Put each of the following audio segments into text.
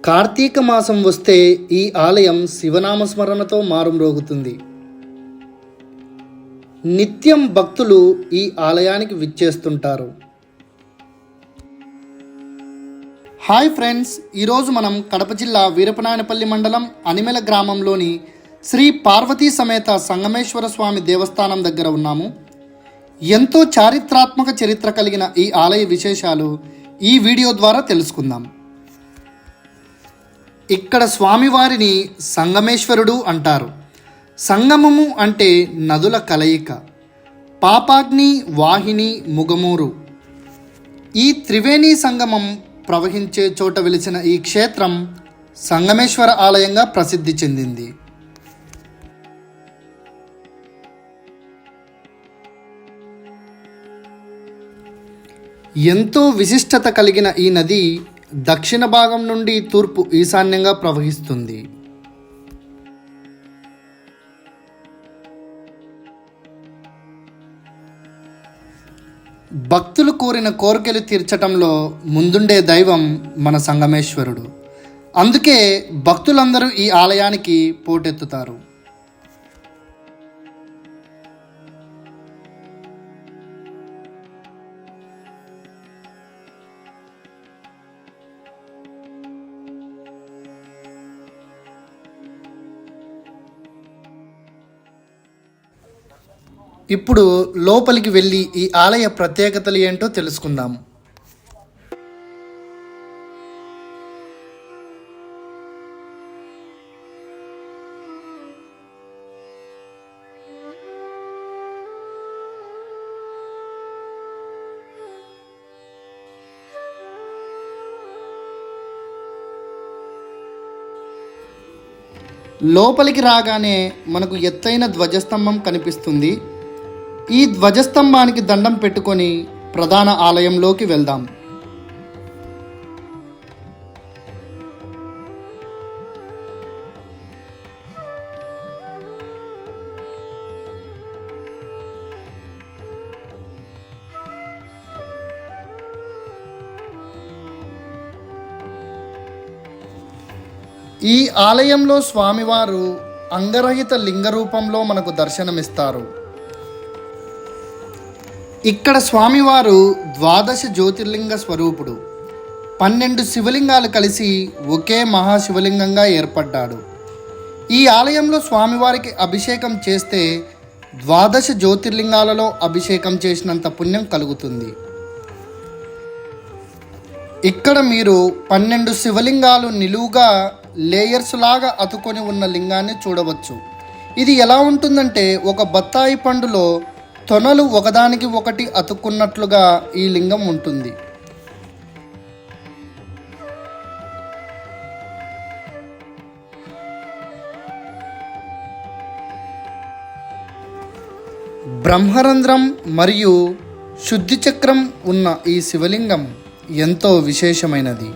కార్తీక మాసం వస్తే ఈ ఆలయం శివనామస్మరణతో మారుమ్రోగుతుంది. నిత్యం భక్తులు ఈ ఆలయానికి విచ్చేస్తుంటారు. హాయ్ ఫ్రెండ్స్, ఈరోజు మనం కడప జిల్లా వీరపనాయనపల్లి మండలం అనిమెల గ్రామంలోని శ్రీ పార్వతీ సమేత సంగమేశ్వర స్వామి దేవస్థానం దగ్గర ఉన్నాము. ఎంతో చారిత్రాత్మక చరిత్ర కలిగిన ఈ ఆలయ విశేషాలు ఈ వీడియో ద్వారా తెలుసుకుందాం. ఇక్కడ స్వామివారిని సంగమేశ్వరుడు అంటారు. సంగమము అంటే నదుల కలయిక. పాపాగ్ని, వాహిని, ముగమూరు ఈ త్రివేణి సంగమం ప్రవహించే చోట వెలిసిన ఈ క్షేత్రం సంగమేశ్వర ఆలయంగా ప్రసిద్ధి చెందింది. ఎంతో విశిష్టత కలిగిన ఈ నది దక్షిణ భాగం నుండి తూర్పు ఈశాన్యంగా ప్రవహిస్తుంది. భక్తులు కోరిన కోరికలు తీర్చటంలో ముందుండే దైవం మన సంగమేశ్వరుడు. అందుకే భక్తులందరూ ఈ ఆలయానికి పోటెత్తుతారు. ఇప్పుడు లోపలికి వెళ్ళి ఈ ఆలయ ప్రత్యేకతలు ఏంటో తెలుసుకుందాం. లోపలికి రాగానే మనకు ఎత్తైన ధ్వజస్తంభం కనిపిస్తుంది. ఈ ధ్వజస్తంభానికి దండం పెట్టుకొని ప్రధాన ఆలయంలోకి వెళ్దాం. ఈ ఆలయంలో స్వామివారు అంగరహిత లింగ రూపంలో మనకు దర్శనమిస్తారు. ఇక్కడ స్వామివారు ద్వాదశ జ్యోతిర్లింగ స్వరూపుడు. 12 శివలింగాలు కలిసి ఒకే మహాశివలింగంగా ఏర్పడ్డాడు. ఈ ఆలయంలో స్వామివారికి అభిషేకం చేస్తే ద్వాదశ జ్యోతిర్లింగాలలో అభిషేకం చేసినంత పుణ్యం కలుగుతుంది. ఇక్కడ మీరు 12 శివలింగాలు నిలువుగా లేయర్స్ లాగా అతుకొని ఉన్న లింగాన్ని చూడవచ్చు. ఇది ఎలా ఉంటుందంటే ఒక బత్తాయి పండులో తొనలు ఒకదానికి ఒకటి అతుక్కున్నట్లుగా ఈ లింగం ఉంటుంది. బ్రహ్మరంధ్రం మరియు శుద్ధి చక్రం ఉన్న ఈ శివలింగం ఎంతో విశేషమైనది.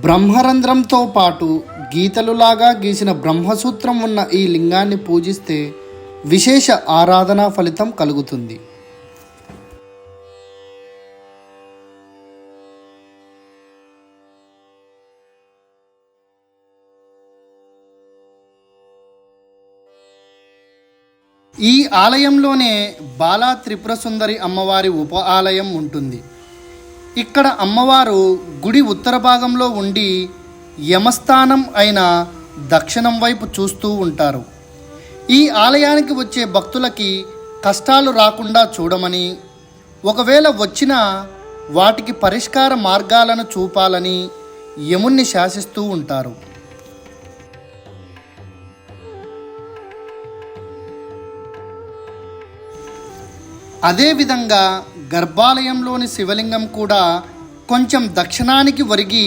బ్రహ్మరంధ్రంతో పాటు గీతలులాగా గీసిన బ్రహ్మసూత్రం ఉన్న ఈ లింగాన్ని పూజిస్తే విశేష ఆరాధనా ఫలితం కలుగుతుంది. ఈ ఆలయంలోనే బాలా త్రిపుర సుందరి అమ్మవారి ఉప ఆలయం ఉంటుంది. ఇక్కడ అమ్మవారు గుడి ఉత్తర భాగంలో ఉండి యమస్థానం అయిన దక్షిణం వైపు చూస్తూ ఉంటారు. ఈ ఆలయానికి వచ్చే భక్తులకి కష్టాలు రాకుండా చూడమని, ఒకవేళ వచ్చినా వాటికి పరిష్కార మార్గాలను చూపాలని యముణ్ణి శాసిస్తూ ఉంటారు. అదేవిధంగా గర్భాలయంలోని శివలింగం కూడా కొంచెం దక్షిణానికి ఒరిగి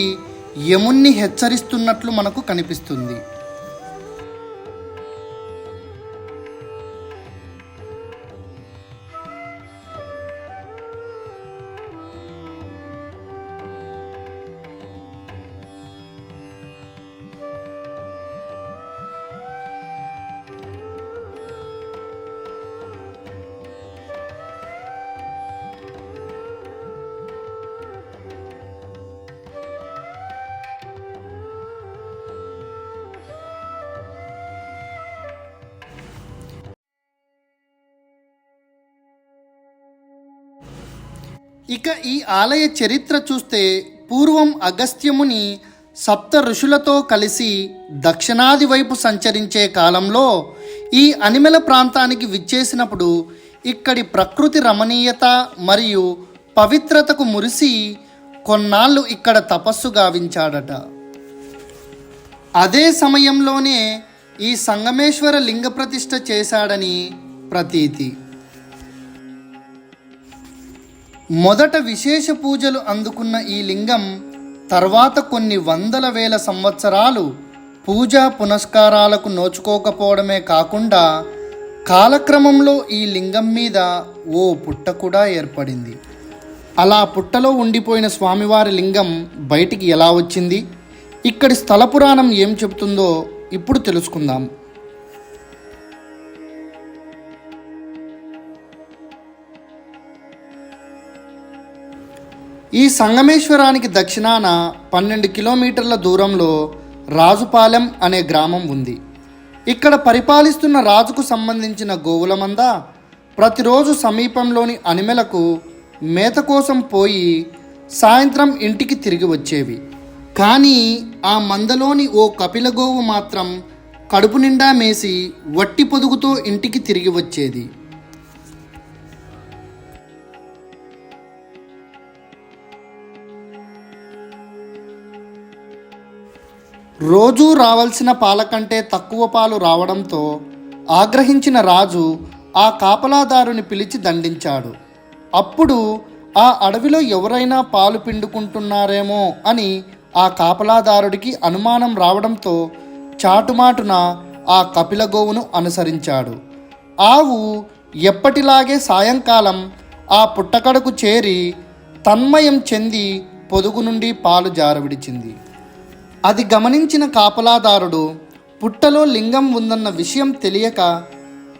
యముణ్ణి హెచ్చరిస్తున్నట్లు మనకు కనిపిస్తుంది. ఇక ఈ ఆలయ చరిత్ర చూస్తే పూర్వం అగస్త్యముని సప్త ఋషులతో కలిసి దక్షిణాది వైపు సంచరించే కాలంలో ఈ అనిమెల ప్రాంతానికి విచ్చేసినప్పుడు ఇక్కడి ప్రకృతి రమణీయత మరియు పవిత్రతకు మురిసి కొన్నాళ్ళు ఇక్కడ తపస్సు గావించాడట. అదే సమయంలోనే ఈ సంగమేశ్వర లింగ ప్రతిష్ఠ చేశాడని ప్రతీతి. మొదట విశేష పూజలు అందుకున్న ఈ లింగం తర్వాత కొన్ని వందల వేల సంవత్సరాలు పూజా పునస్కారాలకు నోచుకోకపోవడమే కాకుండా కాలక్రమంలో ఈ లింగం మీద ఓ పుట్ట కూడా ఏర్పడింది. అలా పుట్టలో ఉండిపోయిన స్వామివారి లింగం బయటికి ఎలా వచ్చింది, ఇక్కడి స్థల పురాణం ఏం చెబుతుందో ఇప్పుడు తెలుసుకుందాం. ఈ సంగమేశ్వరానికి దక్షిణాన 12 కిలోమీటర్ల దూరంలో రాజుపాలెం అనే గ్రామం ఉంది. ఇక్కడ పరిపాలిస్తున్న రాజుకు సంబంధించిన గోవుల మంద ప్రతిరోజు సమీపంలోని అనిమెలకు మేత కోసం పోయి సాయంత్రం ఇంటికి తిరిగి వచ్చేవి. కానీ ఆ మందలోని ఓ కపిల గోవు మాత్రం కడుపు నిండా మేసి వట్టి పొదుగుతో ఇంటికి తిరిగి వచ్చేది. రోజూ రావాల్సిన పాల కంటే తక్కువ పాలు రావడంతో ఆగ్రహించిన రాజు ఆ కాపలాదారుని పిలిచి దండించాడు. అప్పుడు ఆ అడవిలో ఎవరైనా పాలు పిండుకుంటున్నారేమో అని ఆ కాపలాదారుడికి అనుమానం రావడంతో చాటుమాటున ఆ కపిల గోవును అనుసరించాడు. ఆవు ఎప్పటిలాగే సాయంకాలం ఆ పుట్టకడకు చేరి తన్మయం చెంది పొదుగు నుండి పాలు జారవిడిచింది. అది గమనించిన కాపలాదారుడు పుట్టలో లింగం ఉందన్న విషయం తెలియక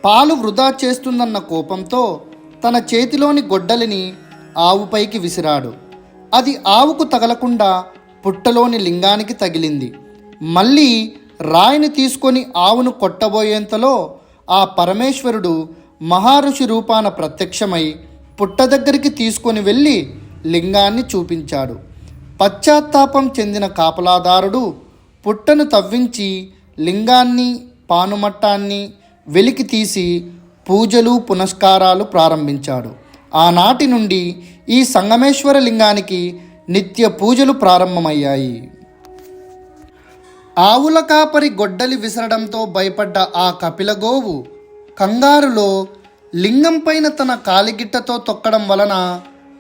పాలు వృధా చేస్తుందన్న కోపంతో తన చేతిలోని గొడ్డలిని ఆవుపైకి విసిరాడు. అది ఆవుకు తగలకుండా పుట్టలోని లింగానికి తగిలింది. మళ్ళీ రాయిని తీసుకొని ఆవును కొట్టబోయేంతలో ఆ పరమేశ్వరుడు మహారుషి రూపాన ప్రత్యక్షమై పుట్ట దగ్గరికి తీసుకొని వెళ్ళి లింగాన్ని చూపించాడు. పశ్చాత్తాపం చెందిన కాపలాదారుడు పుట్టను తవ్వించి లింగాన్ని పానుమట్టాన్ని వెలికి తీసి పూజలు పునస్కారాలు ప్రారంభించాడు. ఆనాటి నుండి ఈ సంగమేశ్వర లింగానికి నిత్య పూజలు ప్రారంభమయ్యాయి. ఆవుల కాపరి గొడ్డలి విసరడంతో భయపడ్డ ఆ కపిలగోవు కంగారులో లింగం పైన తన కాలిగిట్టతో తొక్కడం వలన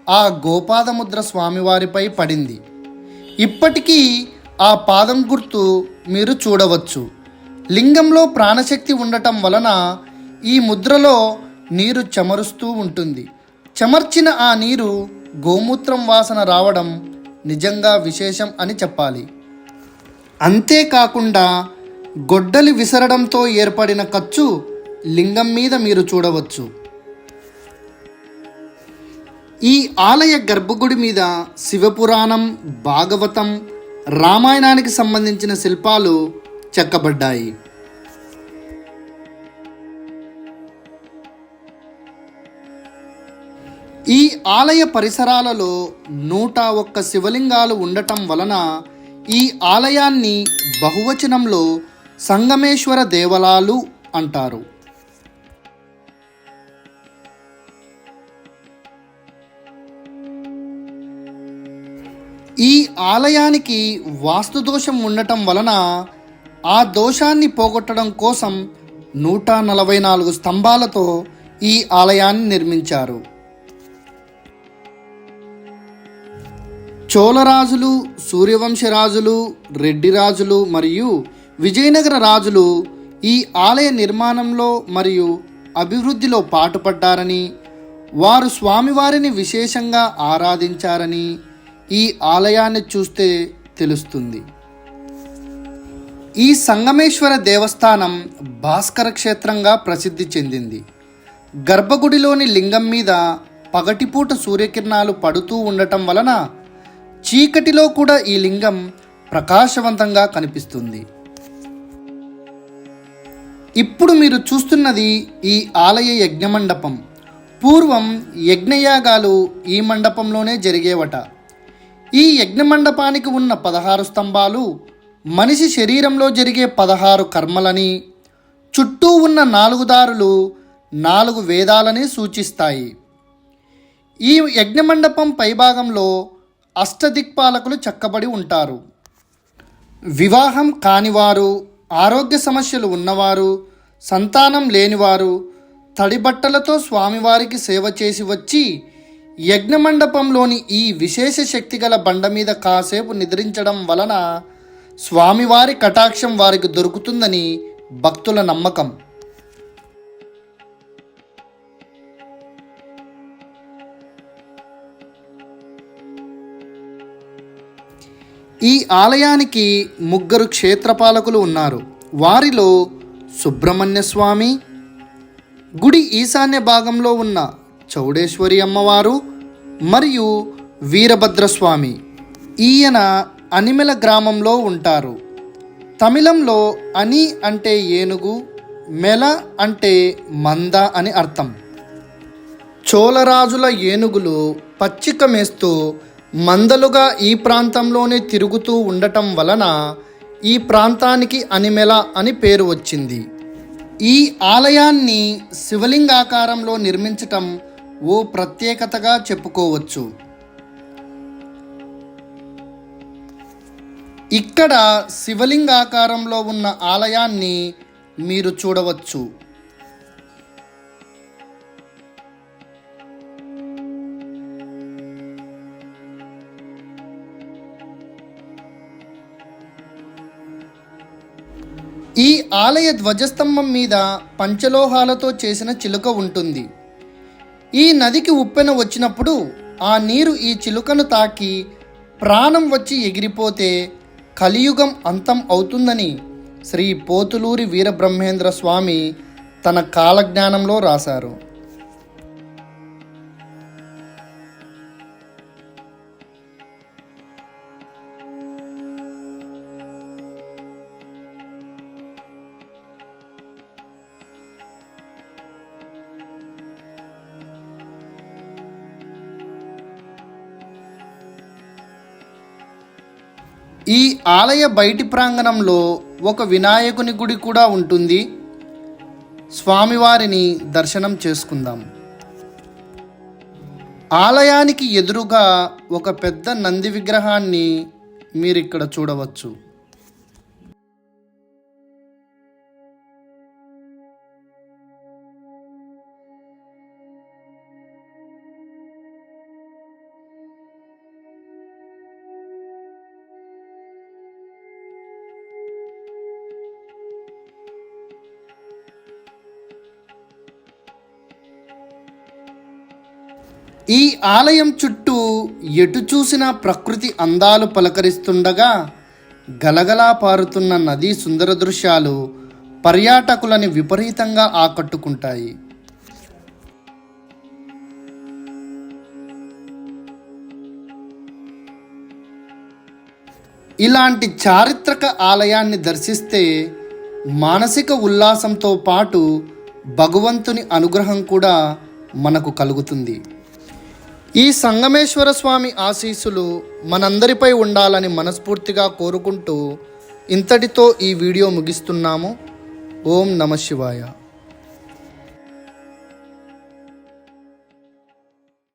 ఆ గోపాదముద్ర స్వామివారిపై పడింది. ఇప్పటికీ ఆ పాదం గుర్తు మీరు చూడవచ్చు. లింగంలో ప్రాణశక్తి ఉండటం వలన ఈ ముద్రలో నీరు చెమరుస్తూ ఉంటుంది. చెమర్చిన ఆ నీరు గోమూత్రం వాసన రావడం నిజంగా విశేషం అని చెప్పాలి. అంతేకాకుండా గొడ్డలి విసరడంతో ఏర్పడిన ఖర్చు లింగం మీద మీరు చూడవచ్చు. ఈ ఆలయ గర్భగుడి మీద శివపురాణం, భాగవతం, రామాయణానికి సంబంధించిన శిల్పాలు చెక్కబడ్డాయి. ఈ ఆలయ పరిసరాలలో 101 శివలింగాలు ఉండటం వలన ఈ ఆలయాన్ని బహువచనంలో సంగమేశ్వర దేవలాలు అంటారు. ఈ ఆలయానికి వాస్తుదోషం ఉండటం వలన ఆ దోషాన్ని పోగొట్టడం కోసం 144 స్తంభాలతో ఈ ఆలయాన్ని నిర్మించారు. చోళరాజులు, సూర్యవంశరాజులు, రెడ్డి రాజులు మరియు విజయనగర రాజులు ఈ ఆలయ నిర్మాణంలో మరియు అభివృద్ధిలో పాటుపడ్డారని, వారు స్వామివారిని విశేషంగా ఆరాధించారని ఈ ఆలయాన్ని చూస్తే తెలుస్తుంది. ఈ సంగమేశ్వర దేవస్థానం భాస్కర క్షేత్రంగా ప్రసిద్ధి చెందింది. గర్భగుడిలోని లింగం మీద పగటిపూట సూర్యకిరణాలు పడుతూ ఉండటం వలన చీకటిలో కూడా ఈ లింగం ప్రకాశవంతంగా కనిపిస్తుంది. ఇప్పుడు మీరు చూస్తున్నది ఈ ఆలయ యజ్ఞమండపం. పూర్వం యజ్ఞయాగాలు ఈ మండపంలోనే జరిగేవట. ఈ యజ్ఞ మండపానికి ఉన్న 16 స్తంభాలు మనిషి శరీరంలో జరిగే 16 కర్మలని, చుట్టూ ఉన్న 4 దారులు 4 వేదాలని సూచిస్తాయి. ఈ యజ్ఞమండపం పైభాగంలో అష్టదిక్పాలకులు చెక్కబడి ఉంటారు. వివాహం కానివారు, ఆరోగ్య సమస్యలు ఉన్నవారు, సంతానం లేనివారు తడిబట్టలతో స్వామివారికి సేవ చేసి వచ్చి యజ్ఞమండపంలోని ఈ విశేష శక్తిగల బండ మీద కాసేపు నిద్రించడం వలన స్వామివారి కటాక్షం వారికి దొరుకుతుందని భక్తుల నమ్మకం. ఈ ఆలయానికి 3 క్షేత్రపాలకులు ఉన్నారు. వారిలో సుబ్రహ్మణ్య స్వామి, గుడి ఈశాన్య భాగంలో ఉన్న చౌడేశ్వరి అమ్మవారు మరియు వీరభద్రస్వామి. ఈయన అనిమెల గ్రామంలో ఉంటారు. తమిళంలో అని అంటే ఏనుగు, మెల అంటే మంద అని అర్థం. చోళరాజుల ఏనుగులు పచ్చిక మేస్తూ మందలుగా ఈ ప్రాంతంలోనే తిరుగుతూ ఉండటం వలన ఈ ప్రాంతానికి అనిమెల అని పేరు వచ్చింది. ఈ ఆలయాన్ని శివలింగాకారంలో నిర్మించటం ఓ ప్రత్యేకతగా చెప్పుకోవచ్చు. ఇక్కడ శివలింగాకారంలో ఉన్న ఆలయాన్ని మీరు చూడవచ్చు. ఈ ఆలయ ధ్వజస్తంభం మీద పంచలోహాలతో చేసిన చిలుక ఉంటుంది. ఈ నదికి ఉప్పెన వచ్చినప్పుడు ఆ నీరు ఈ చిలుకను తాకి ప్రాణం వచ్చి ఎగిరిపోతే కలియుగం అంతం అవుతుందని శ్రీ పోతులూరి వీరబ్రహ్మేంద్ర స్వామి తన కాలజ్ఞానంలో రాశారు. ఈ ఆలయ బయటి ప్రాంగణంలో ఒక వినాయకుని గుడి కూడా ఉంటుంది. స్వామివారిని దర్శనం చేసుకుందాం. ఆలయానికి ఎదురుగా ఒక పెద్ద నంది విగ్రహాన్ని మీరిక్కడ చూడవచ్చు. ఈ ఆలయం చుట్టూ ఎటు చూసినా ప్రకృతి అందాలు పలకరిస్తుండగా గలగలా పారుతున్న నదీ సుందర దృశ్యాలు పర్యాటకులని విపరీతంగా ఆకట్టుకుంటాయి. ఇలాంటి చారిత్రక ఆలయాన్ని దర్శిస్తే మానసిక ఉల్లాసంతో పాటు భగవంతుని అనుగ్రహం కూడా మనకు కలుగుతుంది. ఈ సంగమేశ్వర స్వామి ఆశీస్సులు మనందరిపై ఉండాలని మనస్ఫూర్తిగా కోరుకుంటూ ఇంతటితో ఈ వీడియో ముగిస్తున్నాము. ఓం నమః శివాయ.